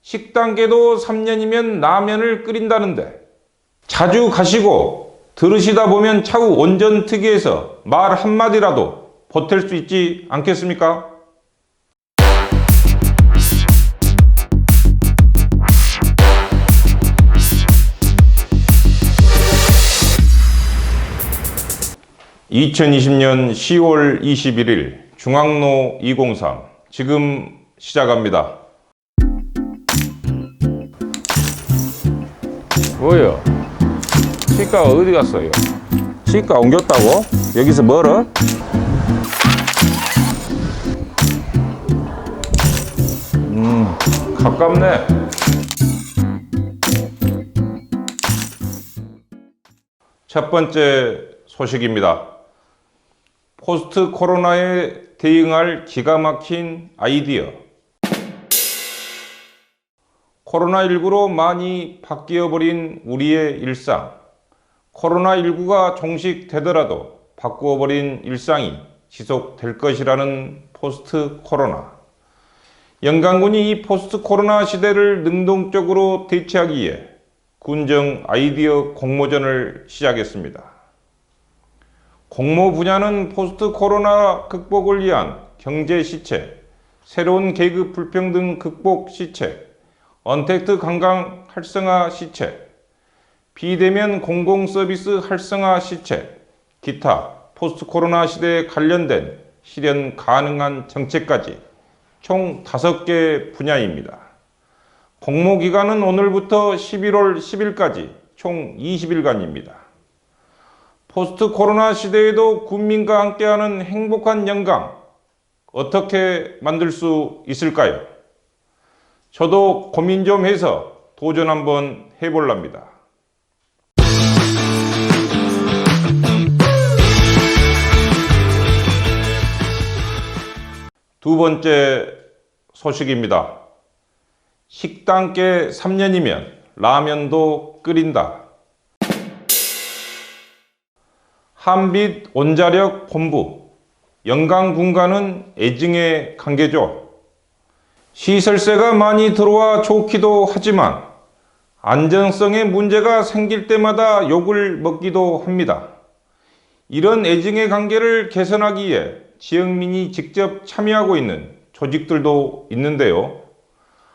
식당계도 3년이면 라면을 끓인다는데 자주 가시고 들으시다 보면 차후 온전특위에서 말 한마디라도 보탤 수 있지 않겠습니까? (2020년 10월 21일) 중앙로 203 지금 시작합니다. 뭐요? 치과가 어디 갔어요? 치과 옮겼다고? 여기서 멀어? 가깝네. 첫 번째 소식입니다. 포스트 코로나에 대응할 기가 막힌 아이디어. 코로나19로 많이 바뀌어버린 우리의 일상. 코로나19가 종식되더라도 바꾸어버린 일상이 지속될 것이라는 포스트 코로나. 영광군이 이 포스트 코로나 시대를 능동적으로 대체하기 위해 군정 아이디어 공모전을 시작했습니다. 공모 분야는 포스트 코로나 극복을 위한 경제 시책, 새로운 계급 불평등 극복 시책, 언택트 관광 활성화 시책, 비대면 공공 서비스 활성화 시책, 기타 포스트 코로나 시대에 관련된 실현 가능한 정책까지 총 5개 분야입니다. 공모 기간은 오늘부터 11월 10일까지 총 20일간입니다. 포스트 코로나 시대에도 국민과 함께하는 행복한 영광 어떻게 만들 수 있을까요? 저도 고민 좀 해서 도전 한번 해볼랍니다. 두 번째 소식입니다. 식당계 3년이면 라면도 끓인다. 한빛 원자력 본부, 영광군과는 애증의 관계죠. 시설세가 많이 들어와 좋기도 하지만 안정성에 문제가 생길 때마다 욕을 먹기도 합니다. 이런 애증의 관계를 개선하기 위해 지역민이 직접 참여하고 있는 조직들도 있는데요.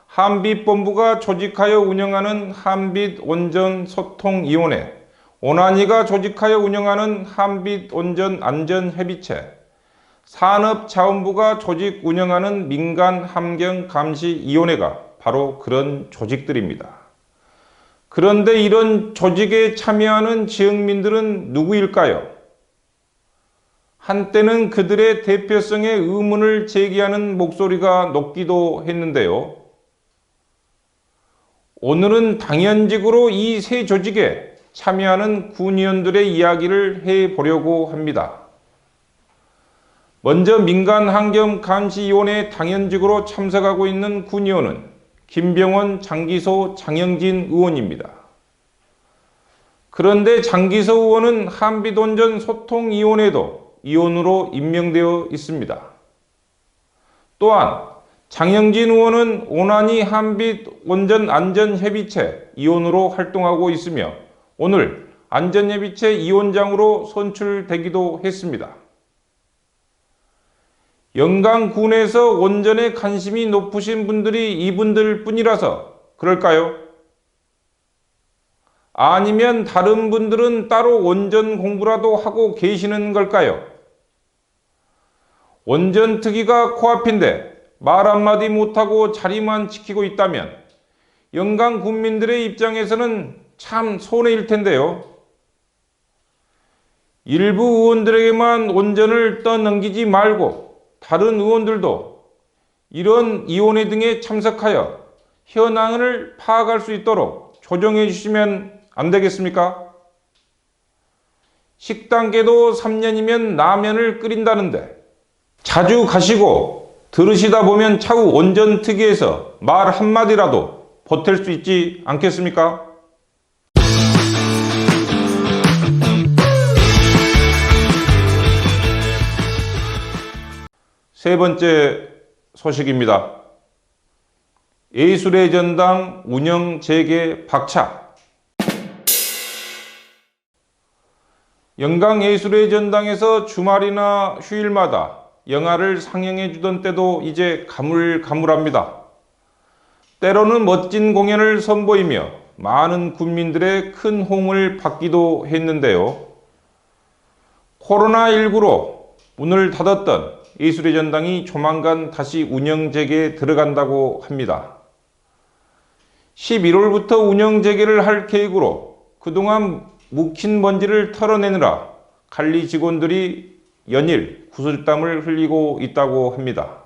한빛본부가 조직하여 운영하는 한빛온전소통위원회, 오나니가 조직하여 운영하는 한빛온전안전협의체, 산업자원부가 조직 운영하는 민간환경감시위원회가 바로 그런 조직들입니다. 그런데 이런 조직에 참여하는 지역민들은 누구일까요? 한때는 그들의 대표성에 의문을 제기하는 목소리가 높기도 했는데요. 오늘은 당연직으로 이 세 조직에 참여하는 군의원들의 이야기를 해보려고 합니다. 먼저 민간환경감시위원회 당연직으로 참석하고 있는 군의원은 김병원, 장기소, 장영진 의원입니다. 그런데 장기소 의원은 한빛온전소통위원회도 위원으로 임명되어 있습니다. 또한 장영진 의원은 오나니 한빛온전안전협의체 위원으로 활동하고 있으며 오늘 안전협의체 위원장으로 선출되기도 했습니다. 영광군에서 온전에 관심이 높으신 분들이 이분들 뿐이라서 그럴까요? 아니면 다른 분들은 따로 원전 공부라도 하고 계시는 걸까요? 원전특위가 코앞인데 말 한마디 못하고 자리만 지키고 있다면 영광 군민들의 입장에서는 참 손해일 텐데요. 일부 의원들에게만 원전을 떠넘기지 말고 다른 의원들도 이런 위원회 등에 참석하여 현황을 파악할 수 있도록 조정해 주시면 안 되겠습니까? 식당계도 3년이면 라면을 끓인다는데 자주 가시고 들으시다 보면 차후 온전특위에서 말 한마디라도 보탤 수 있지 않겠습니까? 세 번째 소식입니다. 예술의 전당 운영 재개 박차. 영광예술의 전당에서 주말이나 휴일마다 영화를 상영해 주던 때도 이제 가물가물합니다. 때로는 멋진 공연을 선보이며 많은 국민들의 큰 호응을 받기도 했는데요. 코로나19로 문을 닫았던 예술의 전당이 조만간 다시 운영 재개에 들어간다고 합니다. 11월부터 운영 재개를 할 계획으로 그동안 묵힌 먼지를 털어내느라 관리 직원들이 연일 구슬땀을 흘리고 있다고 합니다.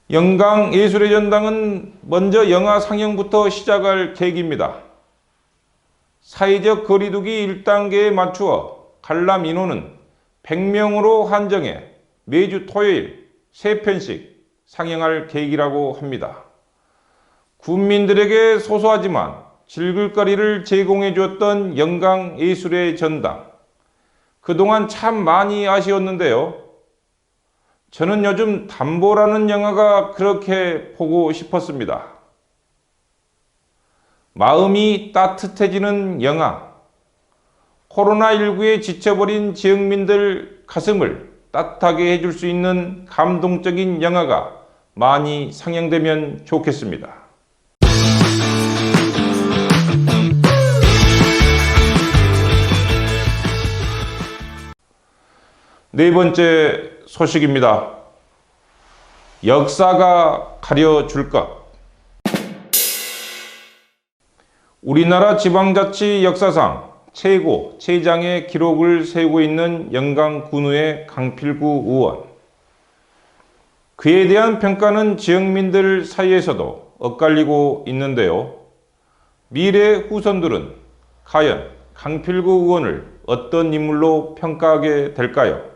영광예술의 전당은 먼저 영화 상영부터 시작할 계획입니다. 사회적 거리두기 1단계에 맞추어 관람 인원은 100명으로 한정해 매주 토요일 3편씩 상영할 계획이라고 합니다. 국민들에게 소소하지만 즐길거리를 제공해 주었던 영광예술의 전당. 그동안 참 많이 아쉬웠는데요. 저는 요즘 담보라는 영화가 그렇게 보고 싶었습니다. 마음이 따뜻해지는 영화. 코로나19에 지쳐버린 지역민들 가슴을 따뜻하게 해줄 수 있는 감동적인 영화가 많이 상영되면 좋겠습니다. 네 번째 소식입니다. 역사가 가려줄 것. 우리나라 지방자치 역사상 최고, 최장의 기록을 세우고 있는 영광군우의 강필구 의원. 그에 대한 평가는 지역민들 사이에서도 엇갈리고 있는데요. 미래 후손들은 과연 강필구 의원을 어떤 인물로 평가하게 될까요?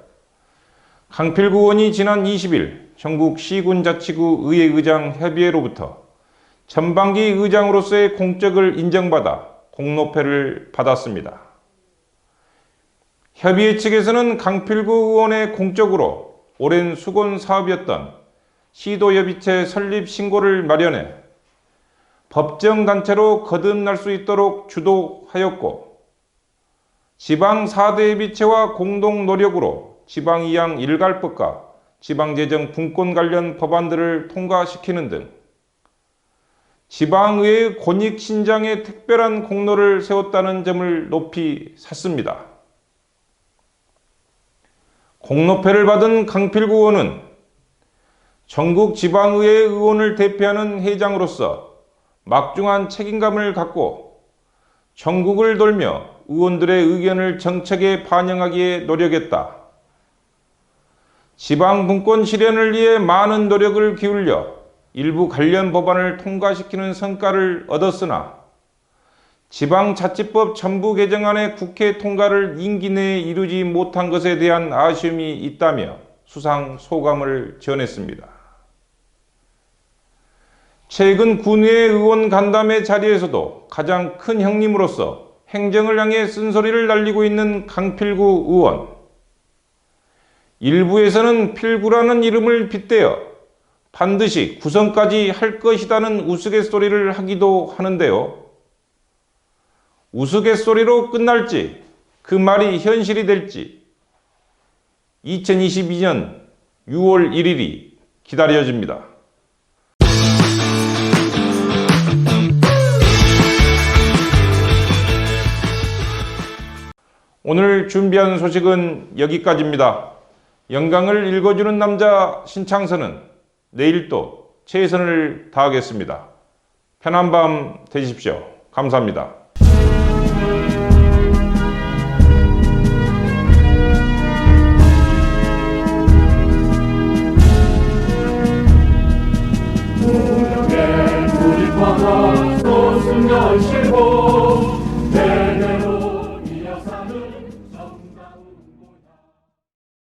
강필구 의원이 지난 20일 전국 시군자치구 의회의장 협의회로부터 전반기 의장으로서의 공적을 인정받아 공로패를 받았습니다. 협의회 측에서는 강필구 의원의 공적으로 오랜 수건 사업이었던 시도협의체 설립 신고를 마련해 법정단체로 거듭날 수 있도록 주도하였고, 지방 4대 협의체와 공동 노력으로 지방이양 일갈법과 지방재정 분권 관련 법안들을 통과시키는 등 지방의회의 권익신장에 특별한 공로를 세웠다는 점을 높이 샀습니다. 공로패를 받은 강필구 의원은 전국 지방의회 의원을 대표하는 회장으로서 막중한 책임감을 갖고 전국을 돌며 의원들의 의견을 정책에 반영하기에 노력했다. 지방분권 실현을 위해 많은 노력을 기울여 일부 관련 법안을 통과시키는 성과를 얻었으나 지방자치법 전부 개정안의 국회 통과를 임기 내에 이루지 못한 것에 대한 아쉬움이 있다며 수상 소감을 전했습니다. 최근 군의회 의원 간담회 자리에서도 가장 큰 형님으로서 행정을 향해 쓴소리를 날리고 있는 강필구 의원. 일부에서는 필구라는 이름을 빗대어 반드시 구성까지 할 것이라는 우스갯소리를 하기도 하는데요. 우스갯소리로 끝날지 그 말이 현실이 될지 2022년 6월 1일이 기다려집니다. 오늘 준비한 소식은 여기까지입니다. 영광을 읽어주는 남자 신창선은 내일 또 최선을 다하겠습니다. 편한 밤 되십시오. 감사합니다. 우리의 우리 바다 소승 열시고